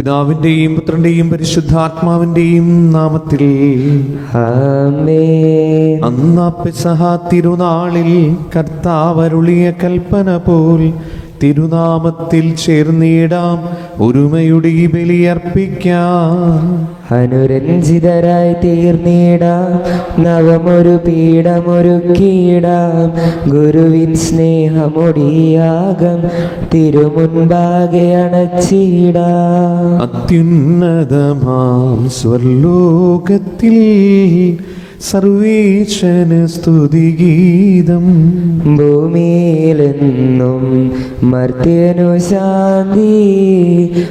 പിതാവിന്റെയും പുത്രന്റെയും പരിശുദ്ധാത്മാവിന്റെയും നാമത്തിൽ ആമേൻ. അന്നാ പെസഹ തിരുനാളിൽ കർത്താവരുളിയ കൽപ്പന പോൽ തിരുനാമത്തിൽ ചേർന്നിടാം, ഒരുമയുടെ ഈ ബലിയർപ്പിക്കാം. അനുരഞ്ജിതരായി തീർന്നിടാം, നവമൊരു പീഠമൊരുക്കിയിടാം. ഗുരുവിൻ സ്നേഹമൊടിയാകം തിരുമുൻപാകെ അണച്ചിടാം. അത്യുന്നതമാം സ്വർലോകത്തിൽ സർവേശന സ്തുതിഗീതം. ഭൂമിയിലെന്നും മർത്യനു ശാന്തി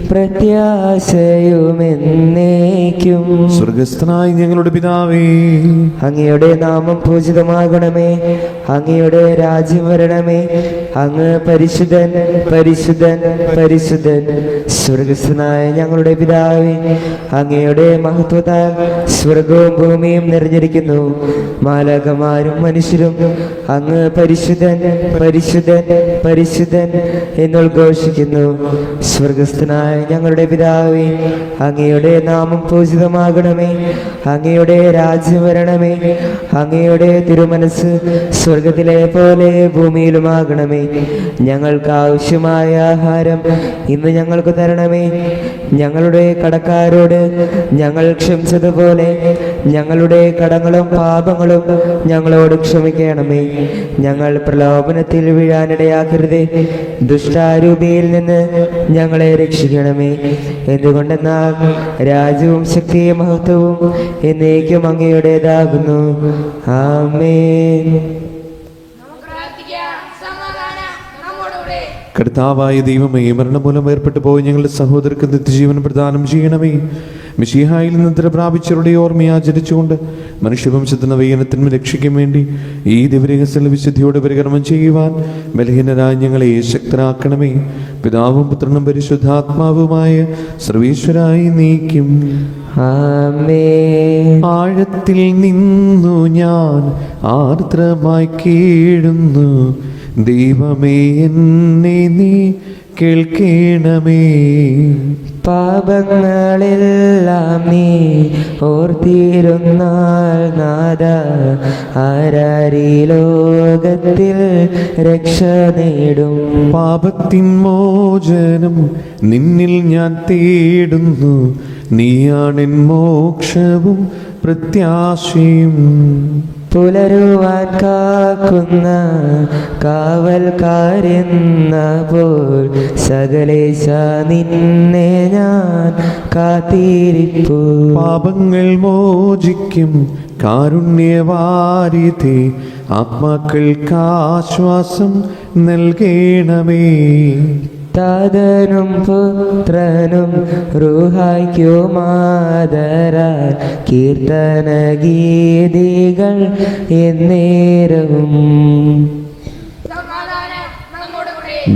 പ്രത്യാശയുമെന്നേക്കും. സ്വർഗസ്ഥനായ ഞങ്ങളുടെ പിതാവേ, അങ്ങയുടെ നാമം പൂജിതമാകണമേ, അങ്ങയുടെ രാജ്യം വരണമേ. അങ്ങ് പരിശുദ്ധൻ പരിശുദ്ധൻ പരിശുദ്ധൻ. സ്വർഗസ്ഥനായ ഞങ്ങളുടെ പിതാവേ, അങ്ങയുടെ മഹത്വത്താൽ സ്വർഗവും ഭൂമിയും നിറഞ്ഞിരിക്കുന്നു. മാലാഖമാരും മനുഷ്യരും അങ്ങ് പരിശുദ്ധൻ പരിശുദ്ധൻ പരിശുദ്ധൻ എന്നുദ്ഘോഷിക്കുന്നു. സ്വർഗസ്ഥനായ ഞങ്ങളുടെ പിതാവേ, അങ്ങയുടെ നാമം പൂജിതമാകണമേ, അങ്ങയുടെ രാജ്യം വരണമേ. അങ്ങയുടെ തിരുമനസ് സ്വർഗത്തിലെ പോലെ ഭൂമിയിലുമാകണമേ. ഞങ്ങൾക്ക് ആവശ്യമായ ആഹാരം ഇന്ന് ഞങ്ങൾക്ക് തരണമേ. ഞങ്ങളുടെ കടക്കാരോട് ഞങ്ങൾ ക്ഷമിച്ചതുപോലെ ഞങ്ങളുടെ കടങ്ങളും പാപങ്ങളും ഞങ്ങളോട് ക്ഷമിക്കണമേ. ഞങ്ങൾ പ്രലോഭനത്തിൽ വീഴാനിടയാക്കരുതേ, ദുഷ്ടാരൂപിയിൽ നിന്ന് ഞങ്ങളെ രക്ഷിക്കണമേ. എന്തുകൊണ്ടെന്നാൽ രാജ്യവും ശക്തിയും മഹത്വവും എന്നേക്കും അങ്ങയുടേതാകുന്നു. ആമേൻ. കർത്താവായ ദൈവമേ, മരണം മൂലം ഏർപ്പെട്ടു പോയി ഞങ്ങളുടെ സഹോദരർക്ക് നിത്യജീവൻ പ്രദാനം ചെയ്യണമേ. മിശിഹായിൽ നിദ്ര പ്രാപിച്ചവരുടെ ഓർമ്മയെ ആചരിച്ചുകൊണ്ട് മനുഷ്യവംശത്തിന് വൈകനത്തിനും രക്ഷയ്ക്കും വേണ്ടി ഈ ദിവരഹസ്യ വിശുദ്ധിയോടെ പരികർമ്മം ചെയ്യുവാൻ ബലഹീനരായ ഞങ്ങളെ ശക്തരാക്കണമേ. പിതാവും പുത്രനും പരിശുദ്ധാത്മാവുമായ സർവീശ്വരായി നീക്കും. ആമേൻ. ആഴത്തിൽ നിന്നു ഞാൻ ആർദ്രമായി കീഴുന്നു, ദൈവമേ എന്നെ നീ കേൾക്കണമേ. പാപങ്ങളെല്ലാം നീ ഓർത്തിരുന്നാൽ നാഥ, ആരാരീ ലോകത്തിൽ രക്ഷ നേടും. പാപത്തിൻ മോചനം നിന്നിൽ ഞാൻ തേടുന്നു, നീയാണെൻ മോക്ഷവും പ്രത്യാശയും. പുലരുവാൻ കാക്കുന്ന കാവൽക്കാരെന്ന പോൽ സകലേശ നിന്നെ ഞാൻ കാത്തിരിപ്പു. പാപങ്ങൾ മോചിക്കും കാരുണ്യവാരിധി, ആത്മാക്കൾക്ക് ആശ്വാസം നൽകണമേ. താതനും പുത്രനും റൂഹായ്ക്കുമാതരാൽ കീർത്തന ഗീതികൾ എന്നേരവും.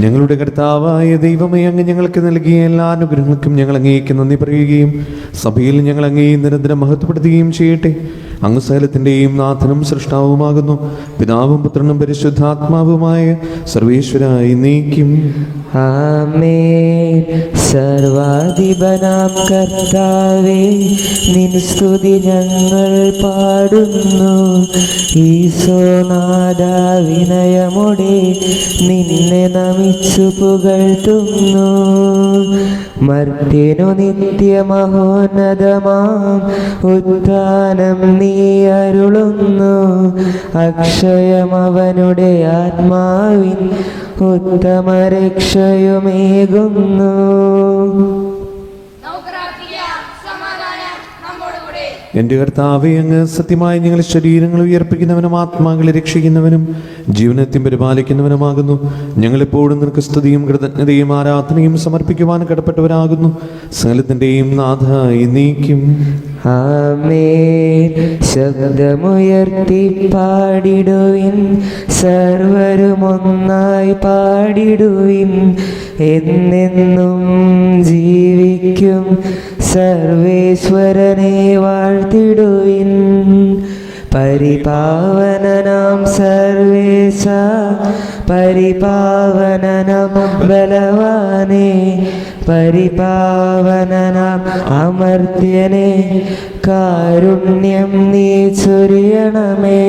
ഞങ്ങളുടെ കർത്താവായ ദൈവമേ, അങ്ങ് ഞങ്ങൾക്ക് നൽകിയ എല്ലാ അനുഗ്രഹങ്ങൾക്കും ഞങ്ങൾ അങ്ങേക്ക് നന്ദി പറയുകയും സഭയിൽ ഞങ്ങൾ അങ്ങേ നിരന്തരം മഹത്വപ്പെടുത്തുകയും ചെയ്യട്ടെ. അങ്ങ് സകലത്തിൻ്റെയും നാഥനും സൃഷ്ടാവുമാകുന്നു. പിതാവും പുത്രനും പരിശുദ്ധാത്മാവുമായ സർവേശ്വരായി നീക്കും. ആമേൻ. സർവാധിപനാം കർത്താവേ, നിൻ സ്തുതി ഞങ്ങൾ പാടുന്നു. ഈശോനാഥ, വിനയമോടെ നിന്നെ നമിച്ചു പുകഴ്ത്തുന്നു. മർത്യനു നിത്യമഹോന്നതമാം ഉത്ഥാനം നീ അരുളുന്നു. അക്ഷയമവനുടെ ആത്മാവിൻ ഉത്തമ രക്ഷയുമേകുന്നു. എൻ്റെ കർത്താവേ, അങ്ങ് സത്യമായി ഞങ്ങളുടെ ശരീരങ്ങൾ ഉയർപ്പിക്കുന്നവനും ആത്മാക്കളെ രക്ഷിക്കുന്നവനും ജീവനത്തെയും പരിപാലിക്കുന്നവനുമാകുന്നു. ഞങ്ങളെപ്പോഴും നിനക്ക് സ്തുതിയും കൃതജ്ഞതയും ആരാധനയും സമർപ്പിക്കുവാൻ കടപ്പെട്ടവരാകുന്നു. സകലത്തിൻ്റെയും നാഥായി നീക്കും. ആമേൻ. ശബ്ദമുയർത്തി പാടിടുവിൻ, സർവരുമൊന്നായി പാടിടുവിൻ. എന്നെന്നും ജീവിക്കും സർവേശ്വരനെ വാഴ്ത്തിടുവിൻ. പരിപാവനനാം സർവേശ, പരിപാവനനാം ബലവാനേ, പരിപാവനനാം അമർത്യനെ കാരുണ്യം നീ ചൊരിയണമേ.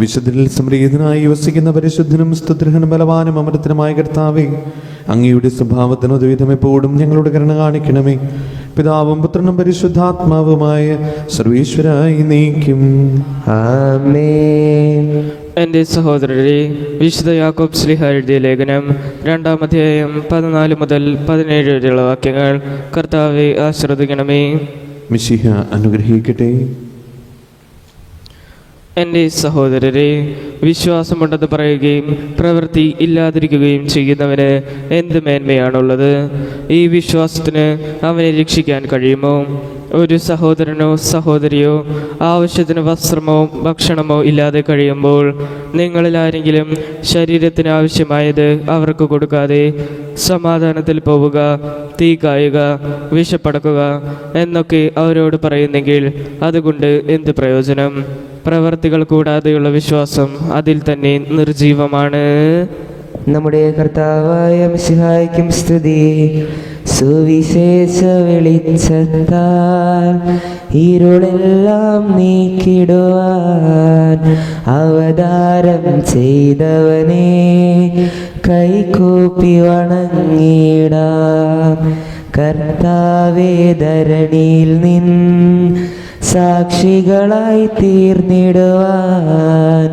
വിശുദ്ധരിൽ സംപ്രീതനായി വസിക്കുന്ന പരിശുദ്ധനും സ്തുത്യർഹനും ബലവാനും അമൃതനുമായ കർത്താവേ, അങ്ങയുടെ സ്വഭാവത്തിന് ദ്വൈതം എപ്പോഴും ഞങ്ങളുടെ കരുണ കാണിക്കണമേ. പിതാവും പുത്രനും പരിശുദ്ധാത്മാവുമായ സർവേശ്വരായി നീക്കും. ആമേൻ. എൻ്റെ സഹോദരരെ, വിശുദ്ധ യാക്കോബ് ശ്ലീഹ എഴുതിയ ലേഖനം 2-ാം അധ്യായം 14 മുതൽ 17 വരെയുള്ള വാക്യങ്ങൾ കർത്താവെ ആശ്രദിക്കണമേ. മിശിഹ അനുഗ്രഹിക്കട്ടെ. എൻ്റെ സഹോദരരെ, വിശ്വാസമുണ്ടെന്ന് പറയുകയും പ്രവൃത്തി ഇല്ലാതിരിക്കുകയും ചെയ്യുന്നവന് എന്ത് മേന്മയാണുള്ളത്? ഈ വിശ്വാസത്തിന് അവനെ രക്ഷിക്കാൻ കഴിയുമോ? ഒരു സഹോദരനോ സഹോദരിയോ ആവശ്യത്തിന് വസ്ത്രമോ ഭക്ഷണമോ ഇല്ലാതെ കഴിയുമ്പോൾ നിങ്ങളിൽ ആരെങ്കിലും ശരീരത്തിന് ആവശ്യമായത് അവർക്ക് കൊടുക്കാതെ സമാധാനത്തിൽ പോവുക, തീ കായുക, വിശപ്പടക്കുക എന്നൊക്കെ അവരോട് പറയുന്നെങ്കിൽ അതുകൊണ്ട് എന്ത് പ്രയോജനം? പ്രവർത്തികൾ കൂടാതെയുള്ള വിശ്വാസം അതിൽ തന്നെ നിർജീവമാണ്. നമ്മുടെ കർത്താവായ മിശിഹായ്ക്കും സ്തുതി. സുവിശേഷ വെളിച്ചത്താൽ ഇരുളെല്ലാം നീക്കിടുവാൻ അവതാരം ചെയ്തവനെ കൈകൂപ്പി വണങ്ങിടാം. കർത്താവേ, ധരണിയിൽ നിൻ സാക്ഷികളായി തീർന്നിടുവാൻ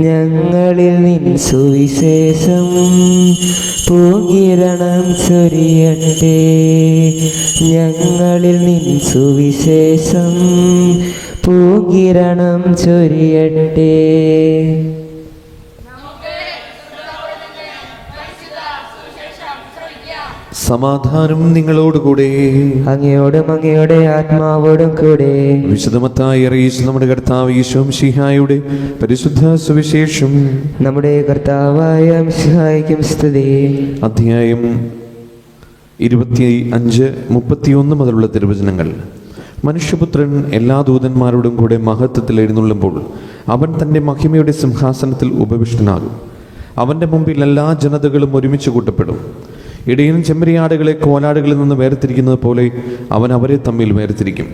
ഞങ്ങളിൽ നിൻ സുവിശേഷം പൂകിരണം ചൊരിയട്ടെ. ഞങ്ങളിൽ നിൻ സുവിശേഷം പൂകിരണം ചൊരിയട്ടെ. സമാധാനം നിങ്ങളോടുകൂടെ. അങ്ങയോടും അങ്ങയുടെ ആത്മാവോടും കൂടെ. വിശുദ്ധമത്തായി അറിയിച്ച നമ്മുടെ കർത്താവ് ഈശോ മിശിഹായുടെ പരിശുദ്ധ സുവിശേഷം. നമ്മുടെ കർത്താവായ മിശിഹായ്ക്കും സ്തുതി. അധ്യായം 25, 31 മുതലുള്ള തിരുവചനങ്ങൾ. മനുഷ്യപുത്രൻ എല്ലാ ദൂതന്മാരോടും കൂടെ മഹത്വത്തിൽ എഴുന്നള്ളുമ്പോൾ അവൻ തൻ്റെ മഹിമയുടെ സിംഹാസനത്തിൽ ഉപവിഷ്ടനാകും. അവൻ്റെ മുമ്പിൽ എല്ലാ ജനതകളും ഒരുമിച്ച് കൂട്ടപ്പെടും. ഇടയൻ ചെമ്മരിയാടുകളെ കോലാടുകളിൽ നിന്ന് വേർതിരിക്കുന്നത് പോലെ അവൻ അവരെ തമ്മിൽ വേർതിരിക്കും.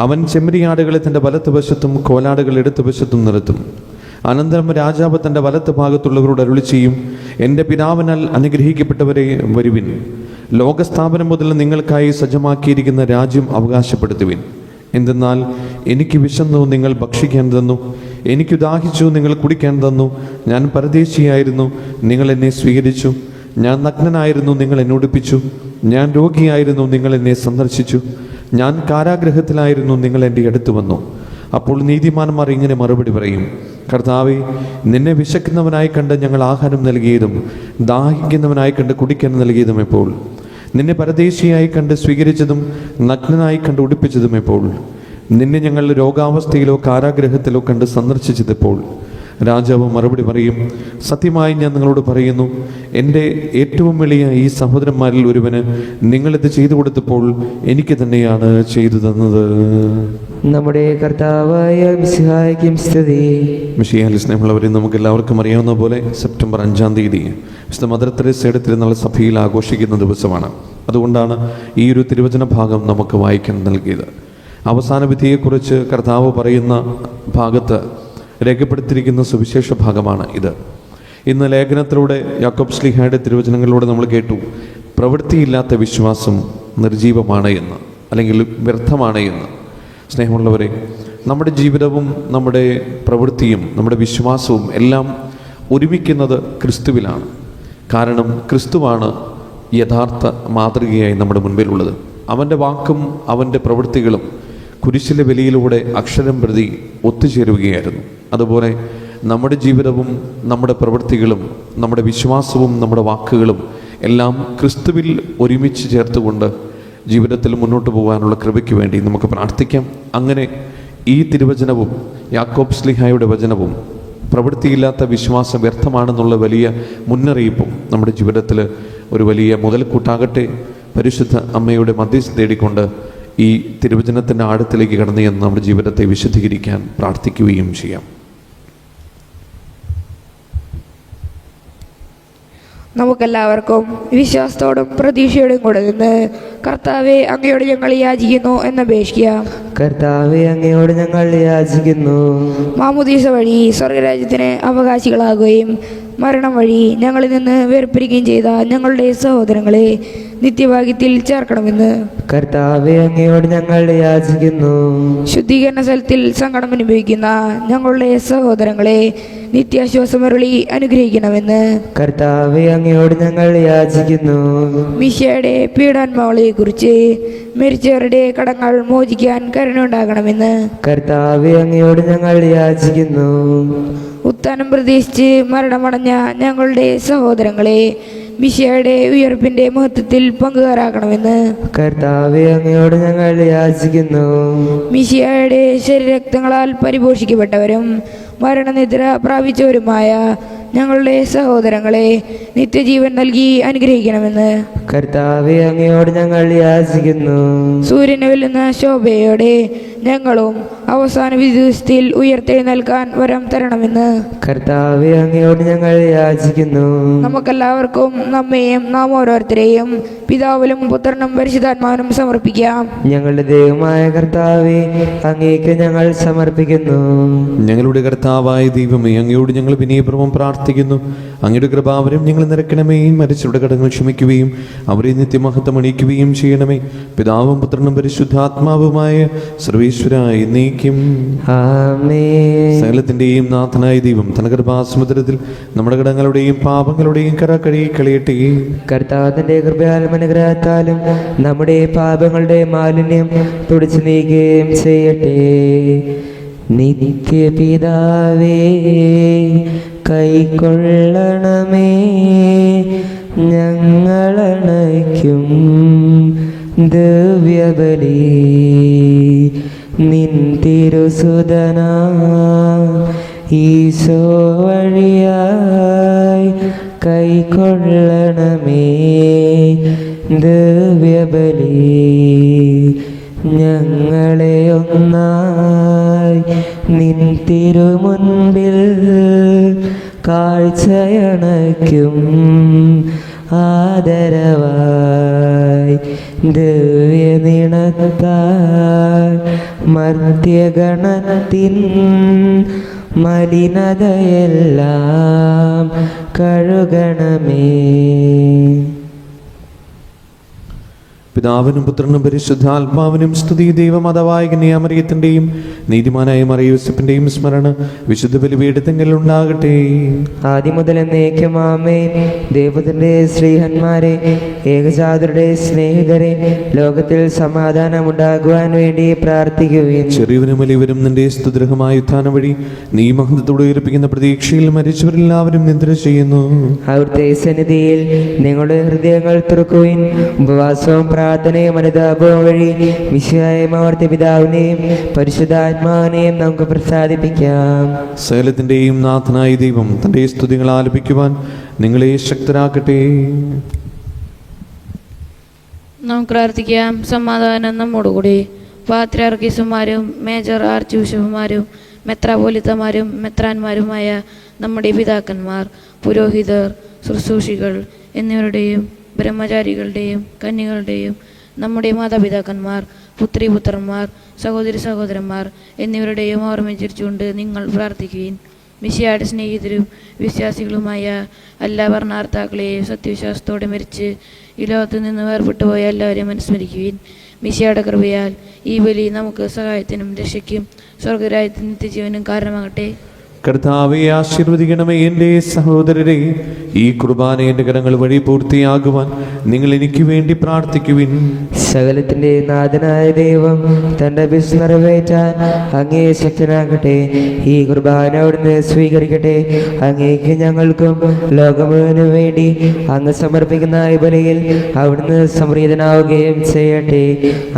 അവൻ ചെമ്മരിയാടുകളെ തൻ്റെ വലത്ത് വശത്തും കോലാടുകൾ ഇടത്ത് വശത്തും നിർത്തും. അനന്തരം രാജാവ് തൻ്റെ വലത്ത് ഭാഗത്തുള്ളവരോട് അരുളി ചെയ്യും, എൻ്റെ പിതാവിനാൽ അനുഗ്രഹിക്കപ്പെട്ടവരെ, വരുവിൻ, ലോകസ്ഥാപനം മുതൽ നിങ്ങൾക്കായി സജ്ജമാക്കിയിരിക്കുന്ന രാജ്യം അവകാശപ്പെടുത്തുവിൻ. എന്തെന്നാൽ എനിക്ക് വിശന്നു, നിങ്ങൾ ഭക്ഷിക്കാൻ തന്നു. എനിക്ക് ദാഹിച്ചു, നിങ്ങൾ കുടിക്കാൻ തന്നു. ഞാൻ പരദേശിയായിരുന്നു, നിങ്ങൾ എന്നെ സ്വീകരിച്ചു. ഞാൻ നഗ്നനായിരുന്നു, നിങ്ങൾ എന്നെ ഉടുപ്പിച്ചു. ഞാൻ രോഗിയായിരുന്നു, നിങ്ങൾ എന്നെ സന്ദർശിച്ചു. ഞാൻ കാരാഗ്രഹത്തിലായിരുന്നു, നിങ്ങൾ എൻ്റെ അടുത്ത് വന്നു. അപ്പോൾ നീതിമാന്മാർ ഇങ്ങനെ മറുപടി പറയും, കർത്താവേ, നിന്നെ വിശക്കുന്നവനായി കണ്ട് ഞങ്ങൾ ആഹാരം നൽകിയതും ദാഹിക്കുന്നവനായി കണ്ട് കുടിക്കാൻ നൽകിയതും എപ്പോൾ? നിന്നെ പരദേശിയായി കണ്ട് സ്വീകരിച്ചതും നഗ്നനായി കണ്ട് ഉടുപ്പിച്ചതും എപ്പോൾ? നിന്നെ ഞങ്ങൾ രോഗാവസ്ഥയിലോ കാരാഗ്രഹത്തിലോ കണ്ട് സന്ദർശിച്ചതെപ്പോൾ? രാജാവ് മറുപടി പറയും, സത്യമായി ഞാൻ നിങ്ങളോട് പറയുന്നു, എൻ്റെ ഏറ്റവും വലിയ ഈ സഹോദരന്മാരിൽ ഒരുവന് നിങ്ങളിത് ചെയ്തു കൊടുത്തപ്പോൾ എനിക്ക് തന്നെയാണ് ചെയ്തു തന്നത്. നമ്മുടെ കർത്താവായ മിശിഹായ്ക്കും സ്തുതി. മിശിഹായിൽ സ്നേഹമുള്ളവരെ, നമുക്ക് എല്ലാവർക്കും അറിയാവുന്ന പോലെ സെപ്റ്റംബർ 5-ാം തീയതി വിശുദ്ധ മദർ തെരേസയുടെ തിരുനാൾ സഭയിൽ ആഘോഷിക്കുന്ന ദിവസമാണ്. അതുകൊണ്ടാണ് ഈ ഒരു തിരുവചന ഭാഗം നമുക്ക് വായിക്കാൻ നൽകിയത്. അവസാന വിധിയെക്കുറിച്ച് കർത്താവ് പറയുന്ന ഭാഗത്ത് രേഖപ്പെടുത്തിയിരിക്കുന്ന സുവിശേഷ ഭാഗമാണ് ഇത്. ഇന്ന് ലേഖനത്തിലൂടെ യാക്കോബ് ശ്ലീഹായുടെ തിരുവചനങ്ങളിലൂടെ നമ്മൾ കേട്ടു, പ്രവൃത്തിയില്ലാത്ത വിശ്വാസം നിർജീവമാണ് എന്ന്, അല്ലെങ്കിൽ വ്യർത്ഥമാണ് എന്ന്. സ്നേഹമുള്ളവരെ, നമ്മുടെ ജീവിതവും നമ്മുടെ പ്രവൃത്തിയും നമ്മുടെ വിശ്വാസവും എല്ലാം ഒരുമിക്കുന്നത് ക്രിസ്തുവിലാണ്. കാരണം ക്രിസ്തുവാണ് യഥാർത്ഥ മാതൃകയായി നമ്മുടെ മുൻപിലുള്ളത്. അവൻ്റെ വാക്കും അവൻ്റെ പ്രവൃത്തികളും കുരിശിലെ ബലിയിലൂടെ അക്ഷരം പ്രതി ഒത്തുചേരുകയായിരുന്നു. അതുപോലെ നമ്മുടെ ജീവിതവും നമ്മുടെ പ്രവൃത്തികളും നമ്മുടെ വിശ്വാസവും നമ്മുടെ വാക്കുകളും എല്ലാം ക്രിസ്തുവിൽ ഒരുമിച്ച് ചേർത്തുകൊണ്ട് ജീവിതത്തിൽ മുന്നോട്ട് പോകാനുള്ള കൃപയ്ക്ക് വേണ്ടി നമുക്ക് പ്രാർത്ഥിക്കാം. അങ്ങനെ ഈ തിരുവചനവും യാക്കോബ് ശ്ലീഹായുടെ വചനവും പ്രവൃത്തിയില്ലാത്ത വിശ്വാസം വ്യർത്ഥമാണെന്നുള്ള വലിയ മുന്നറിയിപ്പും നമ്മുടെ ജീവിതത്തിൽ ഒരു വലിയ മുതൽക്കൂട്ടാകട്ടെ. പരിശുദ്ധ അമ്മയുടെ മധ്യസ്ഥ തേടിക്കൊണ്ട് ഈ തിരുവചനത്തിൻ്റെ ആഴത്തിലേക്ക് കടന്നു ചെന്ന് നമ്മുടെ ജീവിതത്തെ വിശദീകരിക്കാൻ പ്രാർത്ഥിക്കുകയും ചെയ്യാം. നമുക്കെല്ലാവർക്കും വിശ്വാസത്തോടും പ്രതീക്ഷയോടും കൂടെ നിന്ന് കർത്താവെ അങ്ങയോട് ഞങ്ങൾ യാചിക്കുന്നു എന്നപേക്ഷിക്കാം. കർത്താവെ അങ്ങയോട് ഞങ്ങൾ യാചിക്കുന്നു. മാമുദീസ വഴി സ്വർഗരാജ്യത്തിന് അവകാശികളാകുകയും മരണം വഴി ഞങ്ങളിൽ നിന്ന് വേർപിരിക്കുകയും ചെയ്ത ഞങ്ങളുടെ സഹോദരങ്ങളെ നിത്യഭാഗ്യത്തിൽ ചേർക്കണമെന്ന് കർത്താവെ അങ്ങയോട് ഞങ്ങൾ യാചിക്കുന്നു. ശുദ്ധീകരണ സ്ഥലത്തിൽ സങ്കടം അനുഭവിക്കുന്ന ഞങ്ങളുടെ സഹോദരങ്ങളെ നിത്യാശ്വാസമരുളി അനുഗ്രഹിക്കണമെന്ന് കർത്താവെ അങ്ങയോട് ഞങ്ങൾ യാചിക്കുന്നു. മിശിഹായുടെ പീഡാത്മാവളെ കുറിച്ച് മരിച്ചവരുടെ കടങ്ങൾ മോചിക്കാൻ കരുണയുണ്ടാകണമെന്ന് കർത്താവെ അങ്ങയോട് ഞങ്ങൾ യാചിക്കുന്നു. ഉത്ഥാനം പ്രതീക്ഷിച്ച് മരണമടഞ്ഞ ഞങ്ങളുടെ സഹോദരങ്ങളെ മിശിഹായുടെ ഉയർപ്പിന്റെ മഹത്വത്തിൽ പങ്കുകാരാക്കണമെന്ന് കർത്താവെ അങ്ങയോട് ഞങ്ങൾ യാചിക്കുന്നു. മിശിഹായുടെ ശരീരരക്തങ്ങളാൽ പരിപോഷിക്കപ്പെട്ടവരും മരണനിദ്ര പ്രാപിച്ചവരുമായ ഞങ്ങളുടെ സഹോദരങ്ങളെ നിത്യജീവൻ നൽകി അനുഗ്രഹിക്കണമെന്ന് കർത്താവെ അങ്ങയോട് ഞങ്ങൾ യാചിക്കുന്നു. സൂര്യനെ വെല്ലുന്ന ശോഭയോടെ ഞങ്ങളും അവസാന വിധി ദിവസത്തിൽ ഉയർത്തെഴുന്നേൽക്കാൻ വരം തരണമെന്ന് കർത്താവെ അങ്ങയോട് ഞങ്ങൾ യാചിക്കുന്നു. നമുക്കെല്ലാവർക്കും നമ്മെയും നാം ഓരോരുത്തരെയും പിതാവിലും പുത്രനും പരിശുദ്ധാത്മാവിനും സമർപ്പിക്കാം. ഞങ്ങളുടെ ദൈവമായ കർത്താവെ അങ്ങേക്ക് ഞങ്ങൾ സമർപ്പിക്കുന്നു. ഞങ്ങളുടെ കർത്താവായ ദൈവമേ, അങ്ങയോട് ഞങ്ങൾ വിനയപൂർവ്വം പ്രാർത്ഥിക്കുന്നു. അങ്ങയുടെ കൃപാവരം ഞങ്ങൾ നിറയ്ക്കണമേ. മരിച്ചവരുടെ കടങ്ങൾ ക്ഷമിക്കുകയും അവരെ നിത്യമഹത്വം അണിയിക്കുകയും ചെയ്യണമേ. പിതാവും പുത്രനും പരിശുദ്ധാത്മാവുമായ സർവേശ്വര എന്നേക്കും ആമേൻ. സകലത്തിന്റെയും നാഥനായ ദൈവം തന്റെ കൃപാസമുദ്രത്തിൽ നമ്മുടെ കടങ്ങളുടെയും പാപങ്ങളുടെയും കര കഴുകി കളയട്ടെ. കർത്താവിന്റെ കൃപയാലും അനുഗ്രഹത്താലും നമ്മുടെ പാപങ്ങളുടെ മാലിന്യം തുടച്ചു നീക്കുകയും ചെയ്യട്ടെ. നിത്യപിതാവേ കൈക്കൊള്ളണമേ ഞങ്ങളണയ്ക്കും ദിവ്യബലി നിൻ തിരുസുതന ഈശോ വഴിയായി കൈക്കൊള്ളണമേ ദിവ്യബലി. ഞങ്ങളെ ഒന്നായി നിൻ തിരുമുൻപിൽ കാഴ്ചയണയ്ക്കും ആദരവായി ദിവ്യനിണത്താൽ മർത്യഗണത്തിൻ മലിനതയെല്ലാം കഴുകണമേ. പിതാവിനും പുത്രനും പരിശുദ്ധാത്മാവിനും സ്തുതി. ദൈവമാതാവായ കന്യാമറിയത്തിന്റെയും നീതിമാനായ മറിയൂസഫിന്റെയും സ്മരണ വിശുദ്ധ ബലിപീഠത്തിങ്കൽ ഉണ്ടാകട്ടെ. ആദ്യം മുതൽ എന്നേക്കും ആമേൻ. ദൈവത്തിന്റെ ശ്രീഹന്മാരെ, ഏകജാതരുടെ സ്നേഹിതരെ, ലോകത്തിൽ സമാധാനമുണ്ടാകുവാൻ വേണ്ടി പ്രാർത്ഥിക്കുകയും ചെറിയവരും വലിയവരും നിന്റെ സ്തുതിർഹമായ ഉത്ഥാനം വഴി നീ മഹത്വത്തോടെ ഉയർപ്പിക്കുന്ന പ്രതീക്ഷയിൽ മരിച്ചവരെല്ലാവരും നിദ്ര ചെയ്യുന്നു. അവിടുത്തെ സന്നിധിയിൽ നിങ്ങളുടെ ഹൃദയങ്ങൾ തുറക്കുവിൻ. ഉപവാസവും പ്രാർത്ഥനയും അനുതാപവും വഴി മിശിഹായെയും അവിടുത്തെ പിതാവിനെയും പരിശുദ്ധാത്മാവിനെയും നമുക്ക് പ്രസാദിപ്പിക്കാം. സകലത്തിന്റെയും നാഥനായ ദൈവം തന്റെ സ്തുതികൾ ആലപിക്കുവാൻ നിങ്ങളെ ശക്തരാക്കട്ടെ. നമുക്ക് പ്രാർത്ഥിക്കാം. സമാധാനം നമ്മോടുകൂടി. പാത്രിയാർക്കീസുമാരും മേജർ ആർച്ച് ബിഷപ്പുമാരും മെത്രാപോലിത്തമാരും മെത്രാന്മാരുമായ നമ്മുടെ പിതാക്കന്മാർ, പുരോഹിതർ, ശുശ്രൂഷികൾ എന്നിവരുടെയും ബ്രഹ്മചാരികളുടെയും കന്യകളുടെയും നമ്മുടെ മാതാപിതാക്കന്മാർ, പുത്രിപുത്രന്മാർ, സഹോദരി സഹോദരന്മാർ എന്നിവരുടെയും ഓർമ്മിച്ചിരിച്ചുകൊണ്ട് നിങ്ങൾ പ്രാർത്ഥിക്കുകയും മിശിഹായുടെ സ്നേഹിതരും വിശ്വാസികളുമായ എല്ലാ ഭരണാർത്ഥാക്കളെയും സത്യവിശ്വാസത്തോടെ മരിച്ച് ഈ ലോകത്ത് നിന്ന് വേർപെട്ടു പോയ എല്ലാവരെയും അനുസ്മരിക്കുകയും മിശിഹായുടെ കൃപയാൽ ഈ ബലി നമുക്ക് സഹായത്തിനും രക്ഷയ്ക്കും സ്വർഗരാജ്യത്തിന് നിത്യജീവനും കാരണമാകട്ടെ. കർത്താവെ ആശീർവദിക്കണമേ. എൻ്റെ സഹോദരരെ, ഈ കുർബാന എൻ്റെ കരങ്ങൾ വഴി പൂർത്തിയാകുവാൻ നിങ്ങൾ എനിക്ക് വേണ്ടി പ്രാർത്ഥിക്കുവിൻ. സകലത്തിന്റെ നാഥനായ ദൈവം തന്റെ ബിസ് നിറവേറ്റാൻ അങ്ങേ ശക്തനാകട്ടെ. ഈ കുർബാന അവിടുന്ന് സ്വീകരിക്കട്ടെ. അങ്ങേക്ക് ഞങ്ങൾക്കും ലോകം മുഴുവനും വേണ്ടി അങ്ങ് സമർപ്പിക്കുന്ന ഈ ബലിയിൽ അവിടുന്ന് സംപ്രീതനാവുകയും ചെയ്യട്ടെ.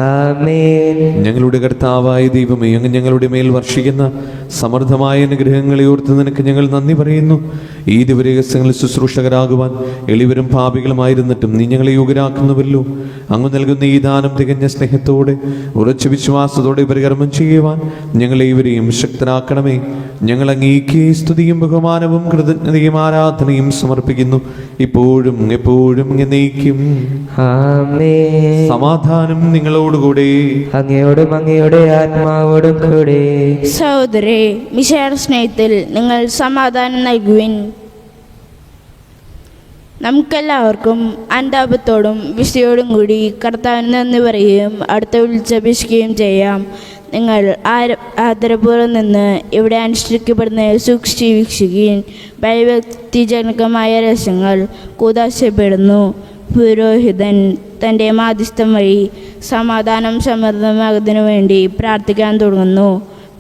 ആമേൻ. ഞങ്ങളുടെ കർത്താവായ ദൈവമേ, അങ്ങ് ഞങ്ങളുടെ മേൽ വർഷിക്കുന്ന സമൃദ്ധമായ അനുഗ്രഹങ്ങളെ ഓർത്ത് നിനക്ക് ഞങ്ങൾ നന്ദി പറയുന്നു. ഈ ദിവരഹസ്യങ്ങളിൽ ശുശ്രൂഷകരാകുവാൻ എളിവരും പാപികളുമായിരുന്നിട്ടും നീ ഞങ്ങളെ യോഗ്യരാക്കുന്നുവല്ലോ. അങ്ങ് നൽകുന്ന ഈ ദാനം തികഞ്ഞ സ്നേഹത്തോടെ ഉറച്ച വിശ്വാസത്തോടെ പരികർമ്മം ചെയ്യുവാൻ ഞങ്ങളെ ഇവരെയും ശക്തരാക്കണമേ. ഞങ്ങൾ അങ്ങേക്ക് സ്തുതിയും ബഹുമാനവും കൃതജ്ഞതയും ആരാധനയും സമർപ്പിക്കുന്നു, ഇപ്പോഴും എപ്പോഴും എന്നേക്കും. ആമേൻ. സമാധാനം നിങ്ങളോടുകൂടെ. അങ്ങയോടും അങ്ങയുടെ ആത്മാവോടും കൂടെ. സഹോദരേ, മിശിഹായുടെ സ്നേഹത്തിൽ നിങ്ങൾ സമാധാനം നൽകുവിൻ. നമുക്കെല്ലാവർക്കും അനുതാപത്തോടും വിശുദ്ധിയോടും കൂടി കർത്താവിന് നന്ദി പറയുകയും അടുത്ത വിളിച്ചപേക്ഷിക്കുകയും ചെയ്യാം. നിങ്ങൾ ആദരപൂർവ്വം നിന്ന് ഇവിടെ അനുഷ്ഠിക്കപ്പെടുന്ന സൂക്ഷിച്ച് വീക്ഷിക്കുകയും ഭയഭക്തിജനകമായ രഹസ്യങ്ങൾ കൂതാശപ്പെടുന്നു. പുരോഹിതൻ തൻ്റെ മാധ്യസ്ഥം വഴി സമാധാനം സമൃദ്ധമാകുന്നതിനു വേണ്ടി പ്രാർത്ഥിക്കാൻ തുടങ്ങുന്നു.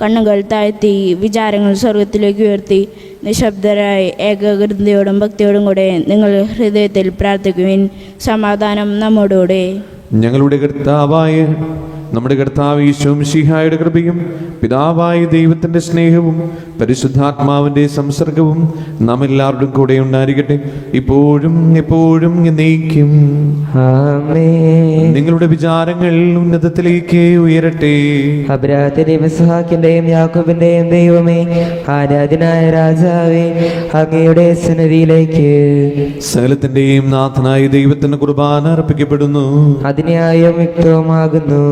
കണ്ണുകൾ താഴ്ത്തി വിചാരങ്ങൾ സ്വർഗത്തിലേക്ക് ഉയർത്തി നിശബ്ദരായി ഏകാഗ്രതയോടും ഭക്തിയോടും കൂടെ നിങ്ങൾ ഹൃദയത്തിൽ പ്രാർത്ഥിക്കുവിൻ. സമാധാനം നമ്മോടുകൂടെ. ഞങ്ങളുടെ കർത്താവായ നമ്മുടെ കർത്താവ് ഈശോ മിശിഹായുടെ കൃപയും പിതാവായ ദൈവത്തിൻ്റെ സ്നേഹവും പരിശുദ്ധാത്മാവിൻ്റെ സംസർഗവും നാം എല്ലാവരുടെയും കൂടെ ഉണ്ടായിരിക്കട്ടെ, ഇപ്പോഴും എപ്പോഴും എന്നേക്കും. ആമേൻ. നിങ്ങളുടെ വിചാരങ്ങൾ ഉന്നതത്തിലേക്ക് ഉയരട്ടെ. അബ്രാഹത്തിന്റെയും ഇസ്ഹാക്കിന്റെയും യാക്കോബിന്റെയും ദൈവമേ, ആരാധനായ രാജാവേ, അങ്ങയുടെ സന്നിധിയിലേക്ക് സകലത്തിന്റെയും നാഥനായ ദൈവത്തിന് കുർബാന അർപ്പിക്കപ്പെടുന്നു. അതിന്യായം യുക്തവുമാകുന്നു.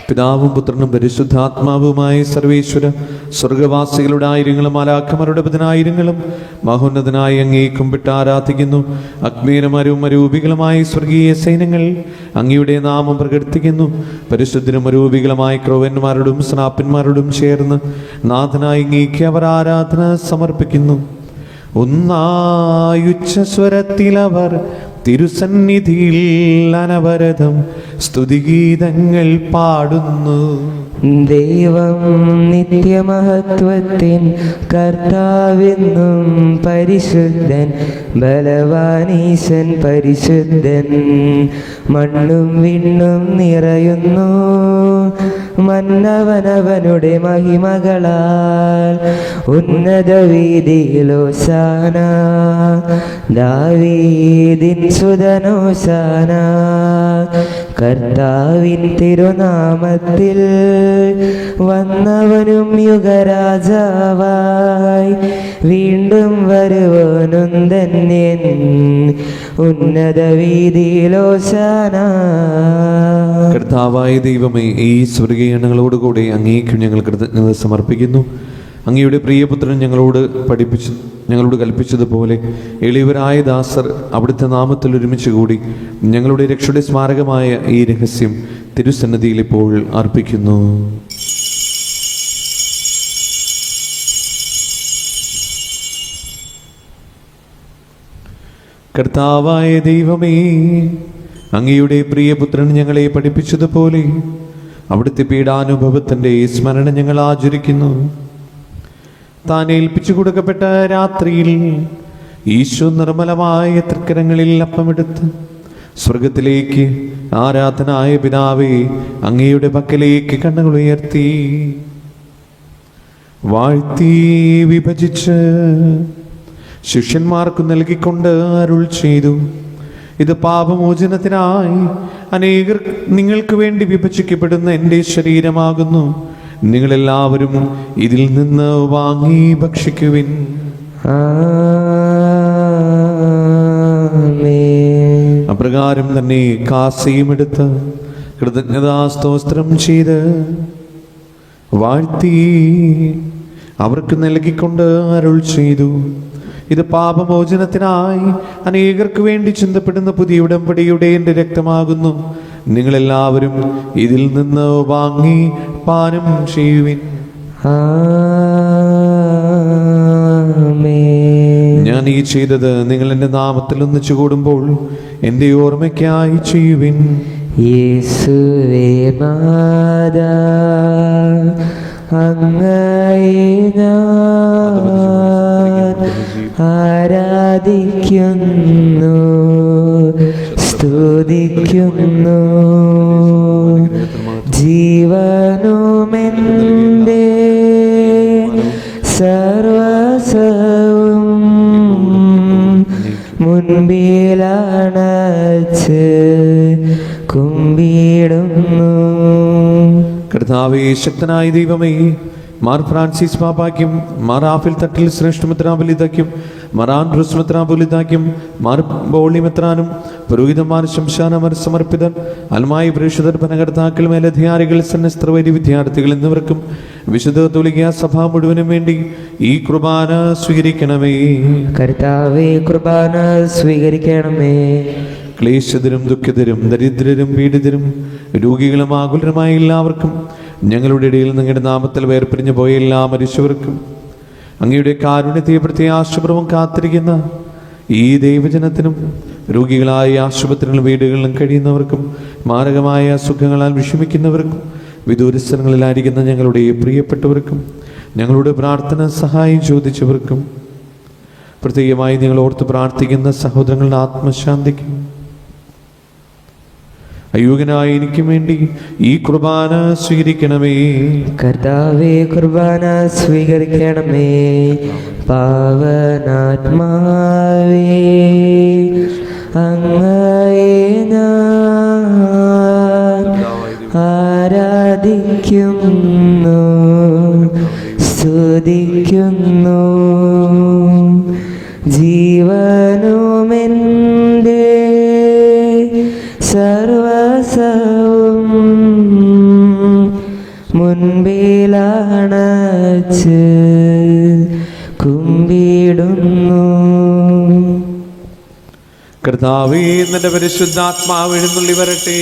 പിതാവും പുത്രനും പരിശുദ്ധാത്മാവുമായ സർവേശ്വര, സ്വർഗവാസികളുടെ ആയിരങ്ങളും മാലാഖമാരുടെ പതിനായിരങ്ങളും മഹോന്നതനായി അങ്ങേ കുമ്പിട്ട് ആരാധിക്കുന്നു. അഗ്നീരമരവും അരൂപികളുമായ സ്വർഗീയ സൈന്യങ്ങൾ അങ്ങയുടെ നാമം പ്രകീർത്തിക്കുന്നു. പരിശുദ്ധരും അരൂപികളുമായ ക്രോവന്മാരോടും സ്നാപ്പന്മാരോടും ചേർന്ന് നാഥനായി അങ്ങേക്ക് അവർ ആരാധന സമർപ്പിക്കുന്നു. ഒന്നായുച്ചസ്വരത്തിലവർ തിരുസന്നിധിയിൽ അനവരതം സ്തുതിഗീതങ്ങൾ പാടുന്നു. ദൈവം നിത്യമഹത്വത്തിൻ കർത്താവെന്നും പരിശുദ്ധൻ, ബലവാനീശൻ പരിശുദ്ധൻ. മണ്ണും വിണ്ണും നിറയുന്നു മന്നവനവനുടെ മഹിമകളാൽ. ഉന്നത വീതിയിലോശാന, ദാവീദിൻ സുതനോശാന. കർത്താവിൻ തിരുനാമത്തിൽ വന്നവനും യുഗരാജാവായി വീണ്ടും വരുവനും ധന്യൻ. ഉന്നത വീതിയിലോശാന. കർത്താവായ ദൈവമേ, ഈ സ്വർഗീയങ്ങളോടുകൂടി അങ്ങേക്ക് ഞങ്ങൾ കൃതജ്ഞത സമർപ്പിക്കുന്നു. അങ്ങയുടെ പ്രിയപുത്രൻ ഞങ്ങളോട് കൽപ്പിച്ചതുപോലെ എളിയവരായ ദാസർ അവിടുത്തെ നാമത്തിൽ ഒരുമിച്ച് കൂടി ഞങ്ങളുടെ രക്ഷയുടെ സ്മാരകമായ ഈ രഹസ്യം തിരുസന്നിധിയിൽ ഇപ്പോൾ അർപ്പിക്കുന്നു. കർത്താവായ ദൈവമേ, അങ്ങയുടെ പ്രിയപുത്രൻ ഞങ്ങളെ പഠിപ്പിച്ചതുപോലെ അവിടുത്തെ പീഡാനുഭവത്തിൻ്റെ സ്മരണ ഞങ്ങൾ ആചരിക്കുന്നു. താൻ ഏൽപ്പിച്ചു കൊടുക്കപ്പെട്ട രാത്രിയിൽ ഈശോ നിർമ്മലമായ തൃക്കരങ്ങളിൽ അപ്പമെടുത്ത് സ്വർഗത്തിലേക്ക് ആരാധനായ പിതാവേ അങ്ങയുടെ പക്കലേക്ക് കണ്ണുകൾ ഉയർത്തി വാഴ്ത്തി വിഭജിച്ച് ശിഷ്യന്മാർക്ക് നൽകിക്കൊണ്ട് അരുൾ ചെയ്തു, ഇത് പാപമോചനത്തിനായി അനേകർ നിങ്ങൾക്ക് വേണ്ടി വിഭജിക്കപ്പെടുന്ന എൻ്റെ ശരീരമാകുന്നു. നിങ്ങളെല്ലാവരും ഇതിൽ നിന്ന് വാങ്ങി ഭക്ഷിക്കുവിൻ. അപ്രകാരം തന്നെ കാസയും എടുത്ത് കൃതജ്ഞതാസ്തോത്രം ചെയ്ത് വാഴ്ത്തി അവർക്ക് നൽകിക്കൊണ്ട് അരുൾ ചെയ്തു, ഇത് പാപമോചനത്തിനായി അനേകർക്ക് വേണ്ടി ചിന്തപ്പെടുന്ന പുതിയ ഉടമ്പടിയുടെ എൻ്റെ രക്തമാകുന്നു. നിങ്ങളെല്ലാവരും ഇതിൽ നിന്ന് വാങ്ങി പാനം ചെയ്യുവിൻ. ഞാൻ ഈ ചെയ്തത് നിങ്ങൾ എൻ്റെ നാമത്തിൽ ഒന്നിച്ചു കൂടുമ്പോൾ എൻ്റെ ഓർമ്മയ്ക്കായി ചെയ്യുവിൻ. യേശുവേ നാഥാ, അങ്ങയെ ഞാൻ ആരാധിക്കുന്നു, സ്തുതിക്കുന്നു. ജീവനുമെൻ്റെ സഹായവുമേ, മുൻപിലണച്ച് കുമ്പിടുന്നു. കർത്താവേ, ശക്തനായ ദൈവമേ, മാർ ഫ്രാൻസിസ് പാപ്പായ്ക്കും മാർ ആഫിൽ തട്ടിൽ ശ്രേഷ്ഠ മെത്രാപൊലീത്തയ്ക്കും മാർ ആൻഡ്രൂസ് മെത്രാപൊലീത്തയ്ക്കും മാർ ബോളി മെത്രാനും പുരോഹിതന്മാർ ശംശാനമർ സമർപ്പിതർ അൽമായി പ്രേക്ഷിതർ ഭരണകർത്താക്കൾ മേലധികാരികൾ സന്നസ്ത്രവൈരി വിദ്യാർത്ഥികൾ എന്നിവർക്കും വിശുദ്ധ കത്തോലിക്ക സഭ മുഴുവനും വേണ്ടി ഈ കുർബാന സ്വീകരിക്കണമേ. കർത്താവേ, കുർബാന സ്വീകരിക്കണമേ. ക്ലേശിതരും ദുഃഖിതരും ദരിദ്രരും പീഡിതരും രോഗികളും ആകുലരുമായ എല്ലാവർക്കും, ഞങ്ങളുടെ ഇടയിൽ നിങ്ങളുടെ നാമത്തിൽ വേർപിരിഞ്ഞു പോയ എല്ലാ മരിച്ചവർക്കും, അങ്ങയുടെ കാരുണ്യത്തെ പ്രത്യാശപൂർവ്വം കാത്തിരിക്കുന്ന ഈ ദൈവജനത്തിനും, രോഗികളായ ആശുപത്രികളിലും വീടുകളിലും കഴിയുന്നവർക്കും, മാരകമായ അസുഖങ്ങളാൽ വിഷമിക്കുന്നവർക്കും, വിദൂരസ്ഥലങ്ങളിലായിരിക്കുന്ന ഞങ്ങളുടെ പ്രിയപ്പെട്ടവർക്കും, ഞങ്ങളുടെ പ്രാർത്ഥന സഹായം ചോദിച്ചവർക്കും, പ്രത്യേകമായി നിങ്ങൾ ഓർത്ത് പ്രാർത്ഥിക്കുന്ന സഹോദരങ്ങളുടെ ആത്മശാന്തിക്കും, അയോഗ്യനായ എനിക്കും വേണ്ടി ഈ കുർബാന സ്വീകരിക്കണമേ. കർത്താവേ, കുർബാന സ്വീകരിക്കണമേ. പാവനാത്മാവേ, അങ്ങയെ ഞാൻ ആരാധിക്കുന്നു, സ്തുതിക്കുന്നു. ജീവനുമെൻ്റെ സർവസവും മുൻപിലണച്ച് കുമ്പിടുന്നു. കർത്താവേ, നിന്റെ പരിശുദ്ധാത്മാവ് എഴുന്നള്ളി വരട്ടെ.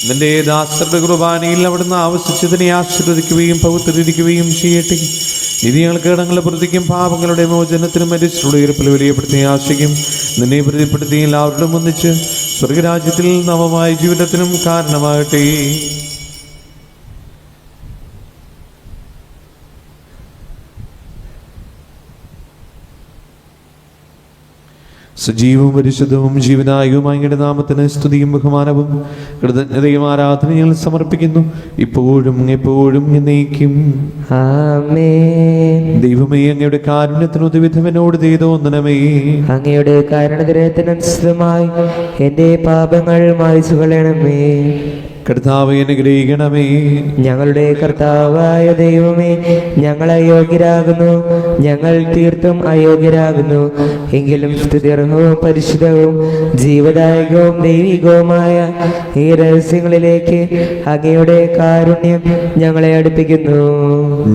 നിന്റെ ദാസരുടെ കുർബാനയിൽ അവിടുന്ന് ആവശ്യിച്ചതിനെ ആശീർവദിക്കുകയും പവിത്രീകരിക്കുകയും ചെയ്യട്ടെ. ഇത് ഞങ്ങൾക്ക് കടങ്ങളുടെ പ്രതിക്കും പാപങ്ങളുടെ മോചനത്തിനും മരിച്ചുള്ള ഉയർപ്പിൽ വലിയ പ്രത്യാശയ്ക്കും നിന്നെ പ്രതിപ്പെടുത്തി എല്ലാവരോടും ഒന്നിച്ച് സ്വർഗരാജ്യത്തിൽ നവമായ ജീവിതത്തിനും കാരണമാകട്ടെ. സജീവവും പരിശുദ്ധവും ജീവനായകവുമായ അങ്ങയുടെ നാമത്തിന് സ്തുതിയും ബഹുമാനവും കൃതജ്ഞതയും ആരാധനയും സമർപ്പിക്കുന്നു, ഇപ്പോഴും എപ്പോഴും എന്നേക്കും. ആമേൻ. ദൈവമേ, അങ്ങയുടെ കാരുണ്യത്തിന് ഉദവിധവനോട് ചെയ്തോന്നണമേ. അങ്ങയുടെ കാരുണ്യത്തിനനുസൃതമായി എന്റെ പാപങ്ങൾ മായ്ച്ചു കളയണമേ. കർത്താവേ, അനുഗ്രഹിക്കണമേ. ഞങ്ങളുടെ കർത്താവായ ദൈവമേ, ഞങ്ങൾ അയോഗ്യരാകുന്നു, ഞങ്ങൾ തീർത്തും അയോഗ്യരാകുന്നു. എങ്കിലും സ്തുത്യർഹവും പരിശുദ്ധവും ജീവദായകവും ദൈവികവുമായ ഈ രഹസ്യങ്ങളിലേക്ക് അങ്ങയുടെ കാരുണ്യം ഞങ്ങളെ അടുപ്പിക്കുന്നു.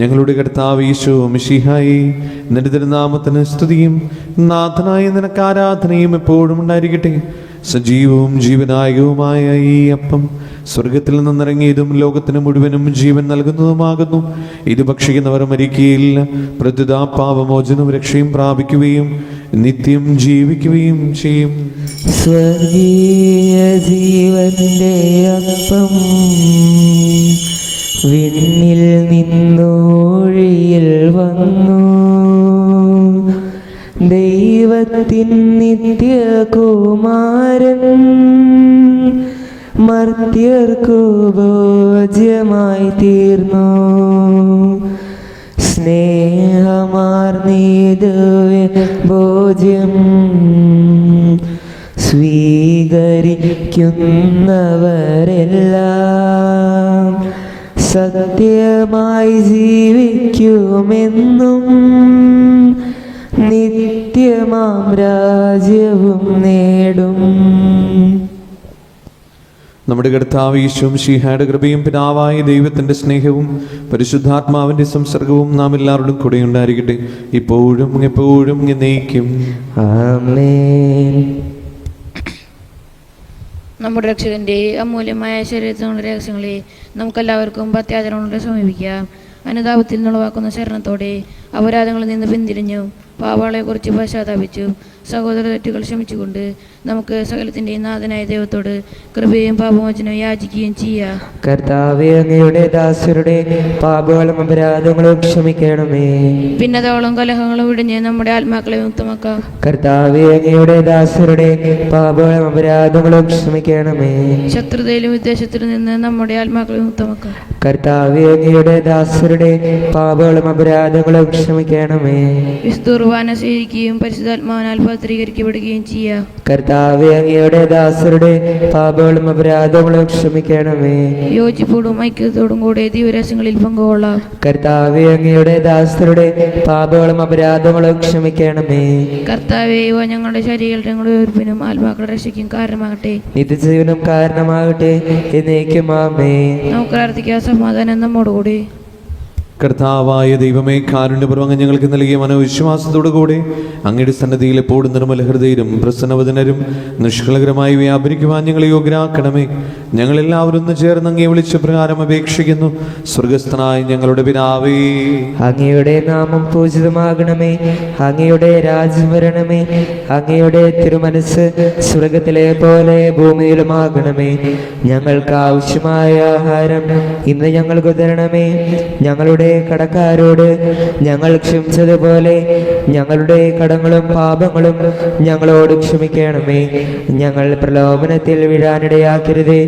ഞങ്ങളുടെ കർത്താവ് ഈശോ മിശിഹായി, നിന്റെ തിരുനാമത്തിന് സ്തുതിയും നാഥനായ നിനക്ക് ആരാധനയും എപ്പോഴും ഉണ്ടായിരിക്കട്ടെ. സജീവവും ജീവനായകവുമായ ഈ അപ്പം സ്വർഗത്തിൽ നിന്നിറങ്ങിയതും ലോകത്തിന് മുഴുവനും ജീവൻ നൽകുന്നതുമാകുന്നു. ഇത് ഭക്ഷിക്കുന്നവർ മരിക്കുകയില്ല, പ്രത്യുത പാപമോചനവും രക്ഷയും പ്രാപിക്കുകയും നിത്യം ജീവിക്കുകയും ചെയ്യും. സ്വർഗീയ ജീവന്റെ അപ്പം വിണ്ണിൽ നിന്നൊഴിയിൽ വന്നു, ദൈവത്തിൻ നിത്യകുമാരൻ മർത്യർക്കു ഭോജ്യമായി തീർന്നു. സ്നേഹമാർന്നീത് ഭോജ്യം സ്വീകരിക്കുന്നവരെല്ലാം സത്യമായി ജീവിക്കുമെന്നും നിത്യമാം രാജ്യവും നേടും. നമ്മുടെ കർത്താവ് ഈശോ മിശിഹായുടെ കൃപയും പിതാവായ ദൈവത്തിന്റെ സ്നേഹവും പരിശുദ്ധാത്മാവിന്റെ സംസർഗവും നാം എല്ലാവരോടും കൂടെ ഉണ്ടായിരിക്കട്ടെ, ഇപ്പോഴും എപ്പോഴും എന്നേക്കും. ആമേൻ. നമ്മുടെ രക്ഷകന്റെ അമൂല്യമായ ശരീരത്തിനുള്ള രഹസ്യങ്ങളെ നമുക്കെല്ലാവർക്കും ഭക്ത്യാചരണങ്ങളോടെ സമീപിക്കാം. അനുതാപത്തിൽ നിന്നുളവാക്കുന്ന ശരണത്തോടെ അപരാധങ്ങളിൽ നിന്ന് പിന്തിരിഞ്ഞു പാവാളെക്കുറിച്ച് പശ്ചാത്താപിച്ചു സഹോദര തെറ്റുകൾ ക്ഷമിച്ചുകൊണ്ട് നമുക്ക് സകലത്തിൻ്റെയും നാഥനായ ദൈവത്തോട് കൃപയും പാപമോചനവും യാചിക്കുകയും ചെയ്യാം. കർത്താവേ, അങ്ങയുടെ ദാസരുടെ പാപങ്ങളും അപരാധങ്ങളും ക്ഷമിക്കണമേ. ഭിന്നതകളും കലഹങ്ങളും വിടിഞ്ഞ് നമ്മുടെ ആത്മാക്കളെ മുക്തമാക്കാം. കർത്താവേ, അങ്ങയുടെ ദാസരുടെ പാപങ്ങളും അപരാധങ്ങളും ക്ഷമിക്കണമേ. ശത്രുതയിലും വിദ്വേഷത്തിലും നിന്ന് നമ്മുടെ ആത്മാക്കളെ മുക്തമാക്കാം. കർത്താവേ, അങ്ങയുടെ ദാസരുടെ പാപങ്ങളും അപരാധങ്ങളും ക്ഷമിക്കണമേ. വിസ്തൂർ കുർബാന സ്വീകരിക്കുകയും പരിശുദ്ധാത്മാവിനാൽ പവിത്രീകരിക്കപ്പെടുകയും ചെയ്യുക. കർത്താവേ, അങ്ങയുടെ ദാസരുടെ പാപങ്ങളും അപരാധങ്ങളും ക്ഷമിക്കണമേ. യോജിപ്പോടും ഐക്യത്തോടും കൂടെ ദിവരഹസ്യങ്ങളിൽ പങ്കുകൊള്ളാം. കർത്താവേ, അങ്ങയുടെ ദാസരുടെ പാപങ്ങളും അപരാധങ്ങളും ക്ഷമിക്കണമേ. കർത്താവേ, ഇവ ഞങ്ങളുടെ ശരീരങ്ങളുടെ ഉയർപ്പിനും ആത്മാക്കളുടെ രക്ഷയ്ക്കും കാരണമാകട്ടെ. നിത്യജീവനം കാരണമാകട്ടെ. എന്നേക്കും ആമേൻ. നമുക്ക് പ്രാർത്ഥിക്കാം. സമാധാനം നമ്മോടുകൂടി. കർത്താവായ ദൈവമേ, കാരുണ്യപൂർവ്വം അങ്ങ് ഞങ്ങൾക്ക് നൽകിയ മനോവിശ്വാസത്തോടു കൂടെ അങ്ങയുടെ സന്നദ്ധിയിൽ എപ്പോഴും നിർമ്മല ഹൃദയരും പ്രസന്നവദനരും നിഷ്കളങ്കരമായി വ്യാപരിക്കുവാൻ ഞങ്ങളെ യോഗ്യരാക്കണമേ. ഞങ്ങളെല്ലാവരും ഒന്ന് ചേർന്ന് അങ്ങയെ വിളിച്ച പ്രകാരം അപേക്ഷിക്കുന്നു. സ്വർഗസ്ഥനായ ഞങ്ങളുടെ പിതാവേ, അങ്ങയുടെ നാമം പൂജിതമാകണമേ. അങ്ങയുടെ രാജ്യം വരണമേ. അങ്ങയുടെ തിരുമനസ് സ്വർഗത്തിലെ പോലെ ഭൂമിയിലുമാകണമേ. ഞങ്ങൾക്ക് ആവശ്യമായ ആഹാരം ഇന്ന് ഞങ്ങൾക്ക് തരണമേ. ഞങ്ങളുടെ കടക്കാരോട് ഞങ്ങൾ ക്ഷമിച്ചതുപോലെ ഞങ്ങളുടെ കടങ്ങളും പാപങ്ങളും ഞങ്ങളോട് ക്ഷമിക്കണമേ. ഞങ്ങൾ പ്രലോഭനത്തിൽ വീഴാനിടയാക്കരുതേ.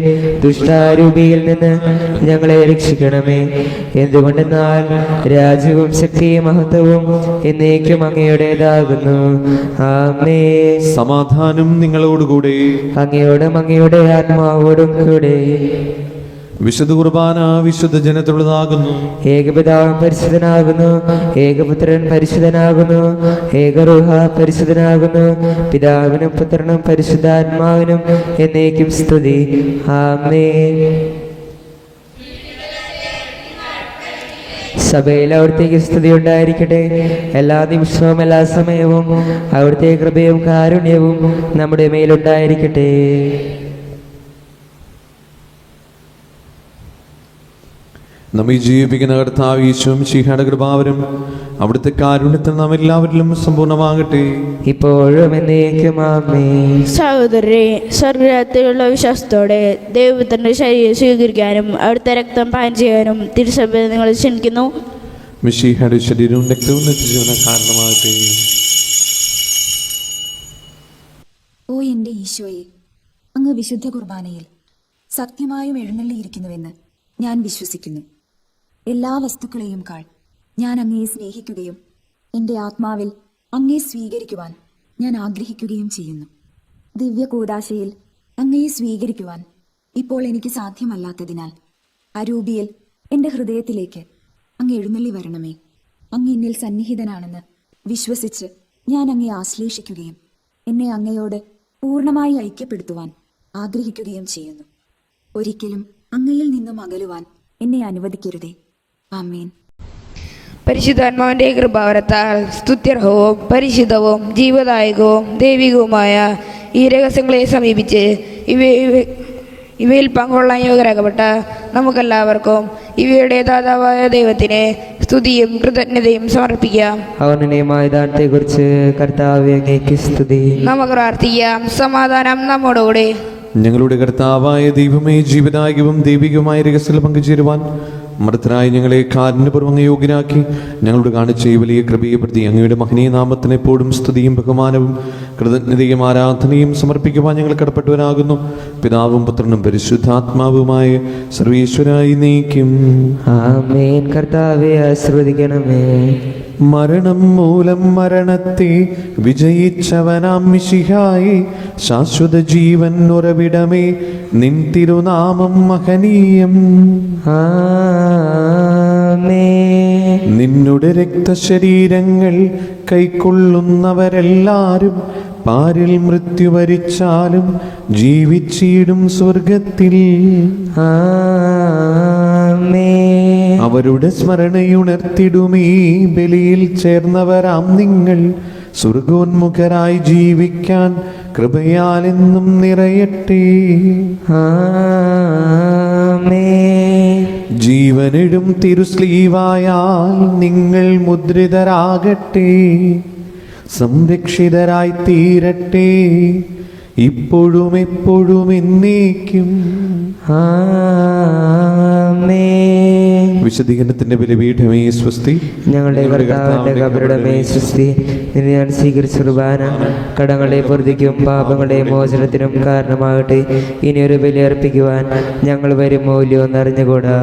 ദുഷ്ടാരൂപിയിൽ നിന്ന് ഞങ്ങളെ രക്ഷിക്കണമേ. എന്തുകൊണ്ടെന്നാൽ രാജ്യവും ശക്തിയും മഹത്വവും എന്നേക്കും അങ്ങയുടേതാകുന്നു. ആമേൻ. സമാധാനം നിങ്ങളോടുകൂടെ. അങ്ങയോടും അങ്ങയുടെ ആത്മാവോടും കൂടെ. വിശുദ്ധ കുർബാന വിശുദ്ധ ജനത്തിലുള്ളതാകുന്നു. ഏകപിതാവ് പരിശുദ്ധനാകുന്നു. ഏകപുത്രൻ പരിശുദ്ധനാകുന്നു. ഏകരൂഹ പരിശുദ്ധനാകുന്നു. പിതാവിനും പുത്രനും പരിശുദ്ധാത്മാവിനും എന്നേക്കും സ്തുതി. ആമേൻ. സഭയിൽ അവിടുത്തേക്ക് സ്തുതി ഉണ്ടായിരിക്കട്ടെ. എല്ലാ നിമിഷവും എല്ലാ സമയവും അവിടുത്തെ കൃപയും കാരുണ്യവും നമ്മുടെ മേലുണ്ടായിരിക്കട്ടെ. നമ്മെ ജീവിപ്പിക്കുന്ന കർത്താവ് യേശുവും ശിഹായുടെ കൃപാവരും അവിടുത്തെ കാരുണ്യത്തിൽ നാം എല്ലാവരിലും സമ്പൂർണ്ണമാകട്ടെ. ഇപ്പോഴും എന്നേക്കും ആമേൻ. സഹോദരരെ, സ്വർഗത്തിലുള്ള വിശ്വാസത്തോടെ ദൈവത്തിന്റെ ശരീരം സ്വീകരിക്കാനും അവിടുത്തെ രക്തം പാനം ചെയ്യാനും തിരുസഭ നിങ്ങളെ ക്ഷണിക്കുന്നു. മിശിഹായുടെ ശരീരവും രക്തവും നിത്യജീവന കാരണമാകട്ടെ. ഓ എൻ്റെ ഈശോയെ, അങ്ങ് വിശുദ്ധ കുർബാനയിൽ സത്യമായും എഴുന്നള്ളിയിരിക്കുന്നുവെന്ന് ഞാൻ വിശ്വസിക്കുന്നു. എല്ലാ വസ്തുക്കളെയും കാൾ ഞാൻ അങ്ങയെ സ്നേഹിക്കുകയും എൻ്റെ ആത്മാവിൽ അങ്ങയെ സ്വീകരിക്കുവാൻ ഞാൻ ആഗ്രഹിക്കുകയും ചെയ്യുന്നു. ദിവ്യ കൂദാശയിൽ അങ്ങയെ സ്വീകരിക്കുവാൻ ഇപ്പോൾ എനിക്ക് സാധ്യമല്ലാത്തതിനാൽ അരൂപിയിൽ എൻ്റെ ഹൃദയത്തിലേക്ക് അങ്ങ് എഴുന്നള്ളി വരണമേ. അങ്ങ് എന്നിൽ സന്നിഹിതനാണെന്ന് വിശ്വസിച്ച് ഞാൻ അങ്ങയെ ആശ്ലേഷിക്കുകയും എന്നെ അങ്ങയോട് പൂർണ്ണമായി ഐക്യപ്പെടുത്തുവാൻ ആഗ്രഹിക്കുകയും ചെയ്യുന്നു. ഒരിക്കലും അങ്ങയിൽ നിന്നും അകലുവാൻ എന്നെ അനുവദിക്കരുതേ. ആമേൻ. പരിശുദ്ധാത്മാവിന്റെ കൃപാവരത്താൽ സ്തുത്യർഹവും പരിശുദ്ധവും ജീവദായകവും ദൈവികവുമായ ഈ രഹസ്യങ്ങളെ സമീപിച്ച് ഇവയിൽ പങ്കുകൊള്ളാൻ യോഗ്യരാക്കപ്പെട്ട നമുക്കെല്ലാവർക്കും ഇവയുടെ ദാതാവായ ദൈവത്തിന് സ്തുതിയും കൃതജ്ഞതയും സമർപ്പിക്കാം. അവനീയമായ ദാനത്തെ കുറിച്ച് കർത്താവേ, അങ്ങേക്ക് സ്തുതി. നമുക്ക് പ്രാർത്ഥിക്കാം. സമാധാനം നമ്മോടുകൂടെ. ഞങ്ങളുടെ കർത്താവായ ദൈവമേ, ജീവദായകവും ദൈവികവുമായ രഹസ്യത്തിൽ പങ്കുചേരുവാൻ മർത്തനായി ഞങ്ങളെ കാരുണ്യപൂർവ്വം യോഗ്യരാക്കി ഞങ്ങളോട് കാണിച്ച ഈ വലിയ കൃപയെ പ്രതി അങ്ങയുടെ മഹനീയ നാമത്തിന് എപ്പോഴും സ്തുതിയും ബഹുമാനവും കൃതജ്ഞതയും ആരാധനയും സമർപ്പിക്കുവാൻ ഞങ്ങൾ കടപ്പെട്ടവരാകുന്നു. പിതാവും പുത്രനും പരിശുദ്ധാത്മാവുമായ സർവീശ്വരായി നീക്കും. ആമേൻ. കർത്താവേ, ആശീർവദിക്കണമേ. മരണം മൂലം മരണത്തെ വിജയിച്ചവനാം മിശിഹായി ശാശ്വത ജീവൻ ഉറവിടമേ, നിൻ തിരുനാമം മഹനീയം. ആമേൻ. നിന്നുടെ രക്തശരീരങ്ങൾ കൈക്കൊള്ളുന്നവരെല്ലാരും പാരിൽ മൃത്യു വരിച്ചാലും ജീവിച്ചിടും സ്വർഗത്തിൽ. ആമേൻ. അവരുടെ സ്മരണയുണർത്തിടുമീ ബലിയിൽ ചേർന്നവരാം നിങ്ങൾ സ്വർഗോന്മുഖരായി ജീവിക്കാൻ കൃപയാലെന്നും നിറയട്ടെ. ആമേൻ. ജീവനിടും തിരുസ്ലീവായാൽ നിങ്ങൾ മുദ്രിതരാകട്ടെ, സംരക്ഷിതരായി തീരട്ടെ, ഇപ്പോഴും എപ്പോഴും എന്നേക്കും. ആമേൻ. വിശദീകരണത്തിന്റെ ബലിപീഠമേ സ്വസ്തി. ഞങ്ങളുടെ കർത്താവിന്റെ കബറിടമേ സ്വസ്തി. നിന്നെ ഞാൻ സ്വീകരിച്ച കുർബാന കടങ്ങളുടെ പൊറുതിക്കും പാപങ്ങളുടെ മോചനത്തിനും കാരണമാകട്ടെ. ഇനിയൊരു ബലി അർപ്പിക്കുവാൻ ഞങ്ങൾ വരുമോ ഇല്ലയോ എന്നറിഞ്ഞുകൂടാ.